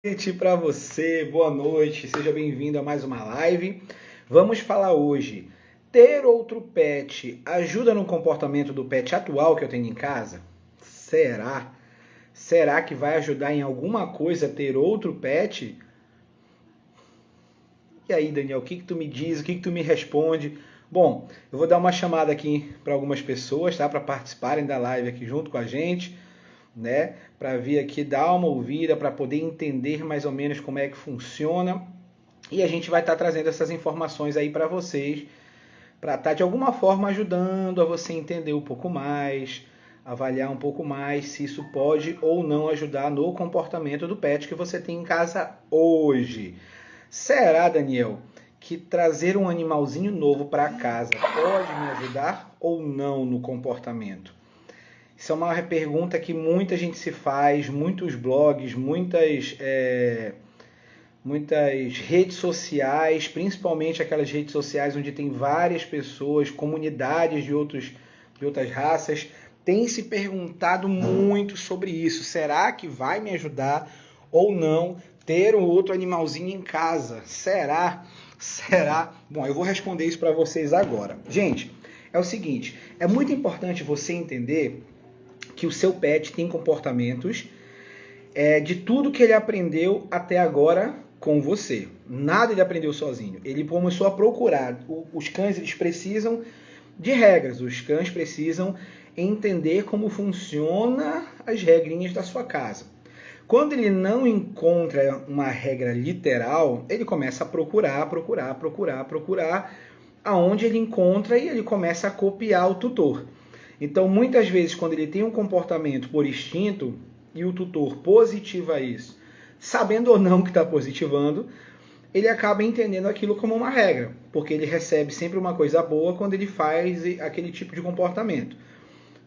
Noite para você, boa noite, seja bem-vindo a mais uma live. Vamos falar hoje, ter outro pet ajuda no comportamento do pet atual que eu tenho em casa? Será? Será que vai ajudar em alguma coisa ter outro pet? E aí, Daniel, o que tu me diz, o que tu me responde? Bom, eu vou dar uma chamada aqui para algumas pessoas, tá? Para participarem da live aqui junto com a gente, né? Para vir aqui dar uma ouvida, para poder entender mais ou menos como é que funciona. E a gente vai estar trazendo essas informações aí para vocês, para estar de alguma forma ajudando a você entender um pouco mais, avaliar um pouco mais se isso pode ou não ajudar no comportamento do pet que você tem em casa hoje. Será, Daniel, que trazer um animalzinho novo para casa pode me ajudar ou não no comportamento? Isso é uma pergunta que muita gente se faz, muitos blogs, muitas redes sociais, principalmente aquelas redes sociais onde tem várias pessoas, comunidades de outras raças, têm se perguntado muito sobre isso. Será que vai me ajudar ou não ter um outro animalzinho em casa? Será? Será? Bom, eu vou responder isso para vocês agora. Gente, é o seguinte, é muito importante você entender que o seu pet tem comportamentos de tudo que ele aprendeu até agora com você. Nada ele aprendeu sozinho. Ele começou a procurar. Os cães eles precisam de regras. Os cães precisam entender como funciona as regrinhas da sua casa. Quando ele não encontra uma regra literal, ele começa a procurar, aonde ele encontra e ele começa a copiar o tutor. Então, muitas vezes, quando ele tem um comportamento por instinto e o tutor positiva isso, sabendo ou não que está positivando, ele acaba entendendo aquilo como uma regra, porque ele recebe sempre uma coisa boa quando ele faz aquele tipo de comportamento.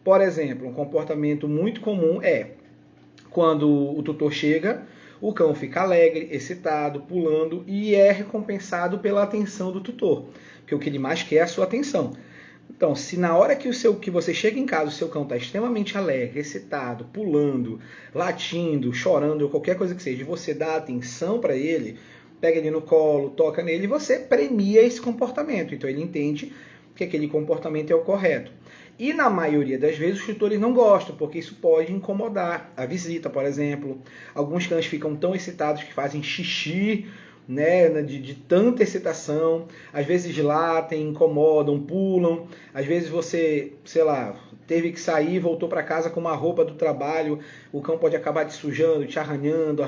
Por exemplo, um comportamento muito comum é quando o tutor chega, o cão fica alegre, excitado, pulando e é recompensado pela atenção do tutor, porque o que ele mais quer é a sua atenção. Então, se na hora que você chega em casa, o seu cão está extremamente alegre, excitado, pulando, latindo, chorando, ou qualquer coisa que seja, e você dá atenção para ele, pega ele no colo, toca nele, e você premia esse comportamento. Então ele entende que aquele comportamento é o correto. E na maioria das vezes os tutores não gostam, porque isso pode incomodar a visita, por exemplo. Alguns cães ficam tão excitados que fazem xixi, né, de tanta excitação, às vezes latem, incomodam, pulam, às vezes você, sei lá, teve que sair, voltou para casa com uma roupa do trabalho, o cão pode acabar te sujando, te arranhando,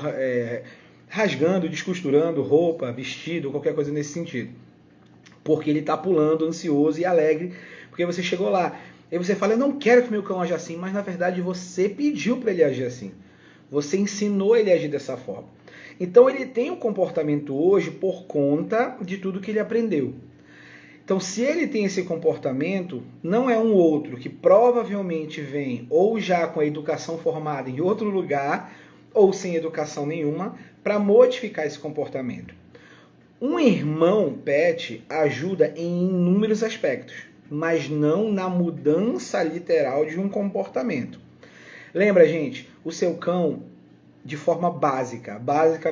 rasgando, descosturando roupa, vestido, qualquer coisa nesse sentido, porque ele está pulando, ansioso e alegre, porque você chegou lá. Aí você fala, eu não quero que meu cão aja assim, mas na verdade você pediu para ele agir assim, você ensinou ele a agir dessa forma. Então ele tem um comportamento hoje por conta de tudo que ele aprendeu. Então se ele tem esse comportamento, não é um outro que provavelmente vem ou já com a educação formada em outro lugar, ou sem educação nenhuma, para modificar esse comportamento. Um irmão pet ajuda em inúmeros aspectos, mas não na mudança literal de um comportamento. Lembra, gente, o seu cão, de forma básica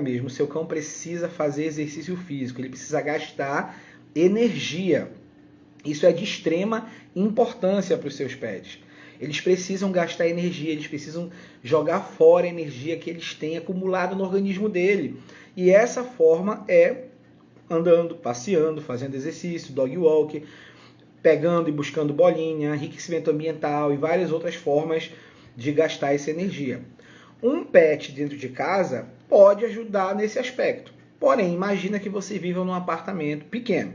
mesmo, o seu cão precisa fazer exercício físico, ele precisa gastar energia. Isso é de extrema importância para os seus pets. Eles precisam gastar energia, eles precisam jogar fora a energia que eles têm acumulado no organismo dele. E essa forma é andando, passeando, fazendo exercício, dog walk, pegando e buscando bolinha, enriquecimento ambiental e várias outras formas de gastar essa energia. Um pet dentro de casa pode ajudar nesse aspecto. Porém, imagina que você viva num apartamento pequeno,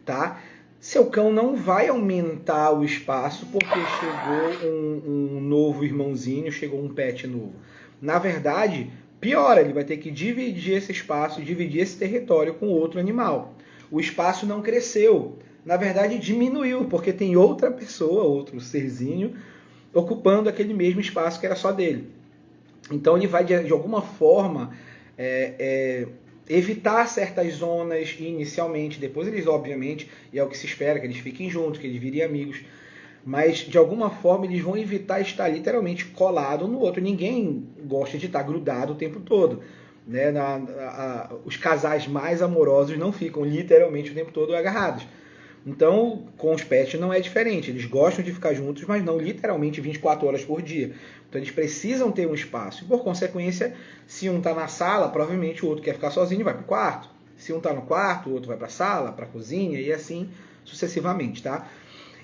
tá? Seu cão não vai aumentar o espaço porque chegou um novo irmãozinho, chegou um pet novo. Na verdade, piora, ele vai ter que dividir esse espaço, dividir esse território com outro animal. O espaço não cresceu, na verdade diminuiu, porque tem outra pessoa, outro serzinho, ocupando aquele mesmo espaço que era só dele. Então ele vai, de alguma forma, evitar certas zonas inicialmente, depois eles, obviamente, e é o que se espera, que eles fiquem juntos, que eles virem amigos, mas de alguma forma eles vão evitar estar literalmente colado no outro. Ninguém gosta de estar grudado o tempo todo. Né? Os casais mais amorosos não ficam literalmente o tempo todo agarrados. Então, com os pets não é diferente. Eles gostam de ficar juntos, mas não literalmente 24 horas por dia. Então, eles precisam ter um espaço. E, por consequência, se um está na sala, provavelmente o outro quer ficar sozinho e vai para o quarto. Se um está no quarto, o outro vai para a sala, para a cozinha e assim sucessivamente, tá?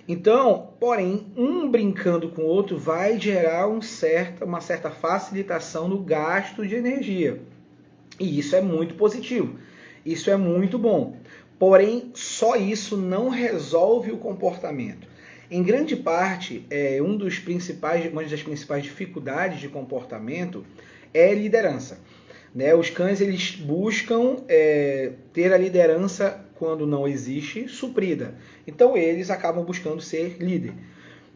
Então, porém, um brincando com o outro vai gerar uma certa facilitação no gasto de energia. E isso é muito positivo. Isso é muito bom. Porém, só isso não resolve o comportamento. Em grande parte, uma das principais dificuldades de comportamento é liderança. Né? Os cães eles buscam ter a liderança quando não existe, suprida. Então, eles acabam buscando ser líder.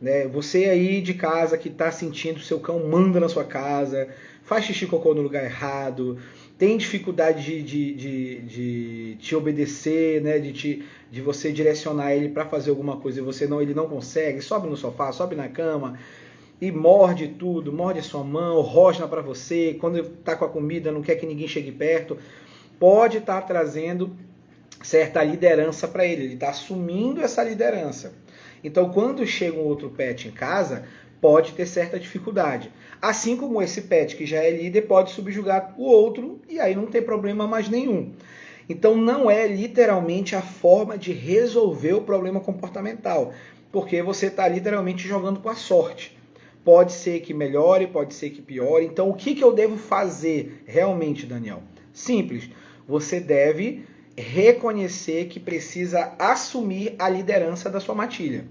Né? Você aí de casa que está sentindo que o seu cão manda na sua casa, faz xixi cocô no lugar errado, tem dificuldade de te obedecer, né? de você direcionar ele para fazer alguma coisa e ele não consegue, sobe no sofá, sobe na cama e morde tudo, morde a sua mão, rosna para você, quando está com a comida não quer que ninguém chegue perto, pode estar trazendo certa liderança para ele está assumindo essa liderança. Então, quando chega um outro pet em casa, pode ter certa dificuldade. Assim como esse pet que já é líder pode subjugar o outro e aí não tem problema mais nenhum. Então, não é literalmente a forma de resolver o problema comportamental, porque você está literalmente jogando com a sorte. Pode ser que melhore, pode ser que piore. Então, o que eu devo fazer realmente, Daniel? Simples. Você deve reconhecer que precisa assumir a liderança da sua matilha.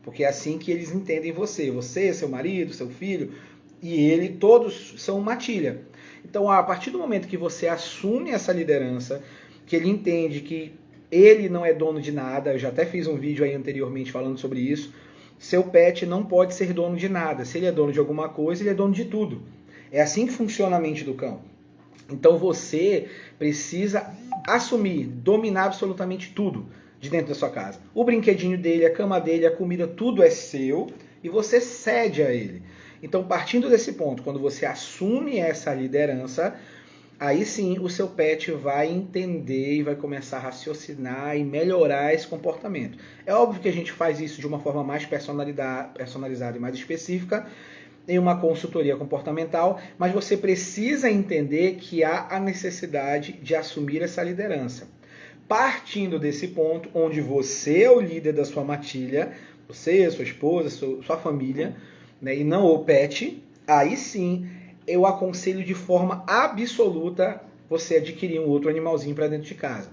Porque é assim que eles entendem você. Você, seu marido, seu filho e ele, todos são matilha. Então, a partir do momento que você assume essa liderança, que ele entende que ele não é dono de nada, eu já até fiz um vídeo aí anteriormente falando sobre isso, seu pet não pode ser dono de nada. Se ele é dono de alguma coisa, ele é dono de tudo. É assim que funciona a mente do cão. Então, você precisa assumir, dominar absolutamente tudo de dentro da sua casa. O brinquedinho dele, a cama dele, a comida, tudo é seu e você cede a ele. Então, partindo desse ponto, quando você assume essa liderança, aí sim o seu pet vai entender e vai começar a raciocinar e melhorar esse comportamento. É óbvio que a gente faz isso de uma forma mais personalizada e mais específica, em uma consultoria comportamental, mas você precisa entender que há a necessidade de assumir essa liderança. Partindo desse ponto, onde você é o líder da sua matilha, você, sua esposa, sua família, né, e não o pet, aí sim eu aconselho de forma absoluta você adquirir um outro animalzinho para dentro de casa.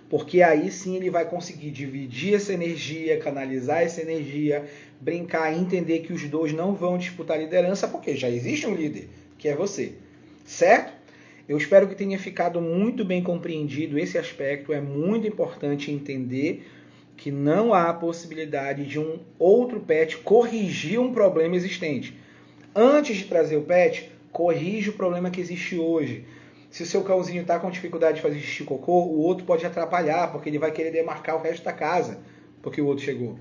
Porque aí sim ele vai conseguir dividir essa energia, canalizar essa energia, brincar e entender que os dois não vão disputar a liderança, porque já existe um líder, que é você. Certo? Eu espero que tenha ficado muito bem compreendido esse aspecto. É muito importante entender que não há possibilidade de um outro pet corrigir um problema existente. Antes de trazer o pet, corrige o problema que existe hoje. Se o seu cãozinho está com dificuldade de fazer xixi e cocô, o outro pode atrapalhar, porque ele vai querer demarcar o resto da casa, porque o outro chegou.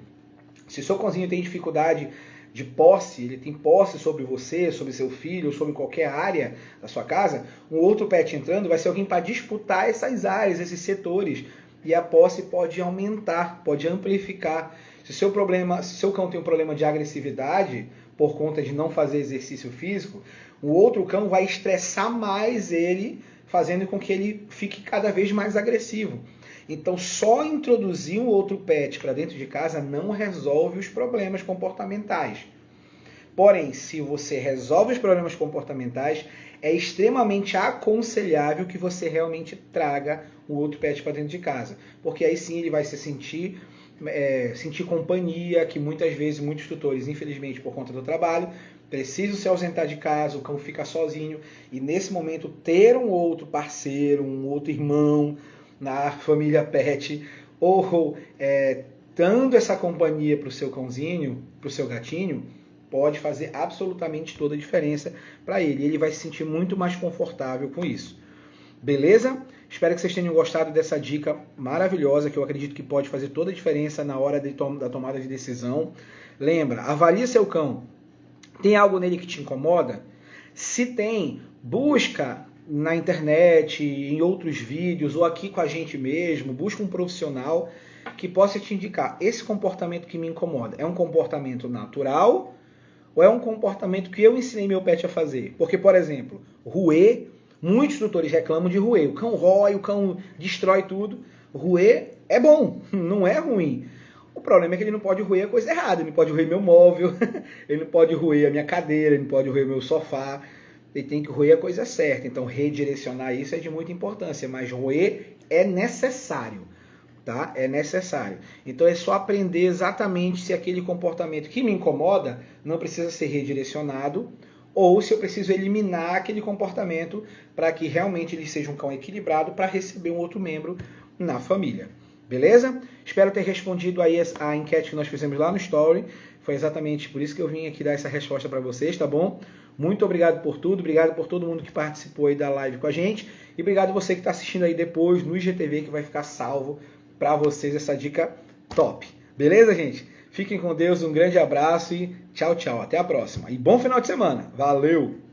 Se o seu cãozinho tem dificuldade de posse, ele tem posse sobre você, sobre seu filho, sobre qualquer área da sua casa, um outro pet entrando vai ser alguém para disputar essas áreas, esses setores, e a posse pode aumentar, pode amplificar. Se o seu cão tem um problema de agressividade, por conta de não fazer exercício físico, o outro cão vai estressar mais ele, fazendo com que ele fique cada vez mais agressivo. Então, só introduzir um outro pet para dentro de casa não resolve os problemas comportamentais. Porém, se você resolve os problemas comportamentais, é extremamente aconselhável que você realmente traga um outro pet para dentro de casa. Porque aí sim ele vai se sentir companhia, que muitas vezes muitos tutores, infelizmente por conta do trabalho, precisam se ausentar de casa, o cão fica sozinho, e nesse momento ter um outro parceiro, um outro irmão na família pet, ou dando essa companhia para o seu cãozinho, para o seu gatinho, pode fazer absolutamente toda a diferença para ele. Ele vai se sentir muito mais confortável com isso. Beleza? Espero que vocês tenham gostado dessa dica maravilhosa, que eu acredito que pode fazer toda a diferença na hora da tomada de decisão. Lembra, avalie seu cão. Tem algo nele que te incomoda? Se tem, busca na internet, em outros vídeos, ou aqui com a gente mesmo, busca um profissional que possa te indicar esse comportamento que me incomoda. É um comportamento natural ou é um comportamento que eu ensinei meu pet a fazer? Porque, por exemplo, roer, muitos tutores reclamam de roer. O cão rói, o cão destrói tudo. Roer é bom, não é ruim. O problema é que ele não pode roer a coisa errada. Ele não pode roer meu móvel, ele não pode roer a minha cadeira, ele não pode roer o meu sofá. Ele tem que roer a coisa certa. Então, redirecionar isso é de muita importância, mas roer é necessário. Tá? É necessário. Então é só aprender exatamente se aquele comportamento que me incomoda não precisa ser redirecionado ou se eu preciso eliminar aquele comportamento para que realmente ele seja um cão equilibrado para receber um outro membro na família. Beleza? Espero ter respondido aí a enquete que nós fizemos lá no Story. Foi exatamente por isso que eu vim aqui dar essa resposta para vocês, tá bom? Muito obrigado por tudo, obrigado por todo mundo que participou aí da live com a gente e obrigado você que está assistindo aí depois no IGTV que vai ficar salvo para vocês essa dica top. Beleza, gente? Fiquem com Deus, um grande abraço e tchau, tchau. Até a próxima. E bom final de semana. Valeu!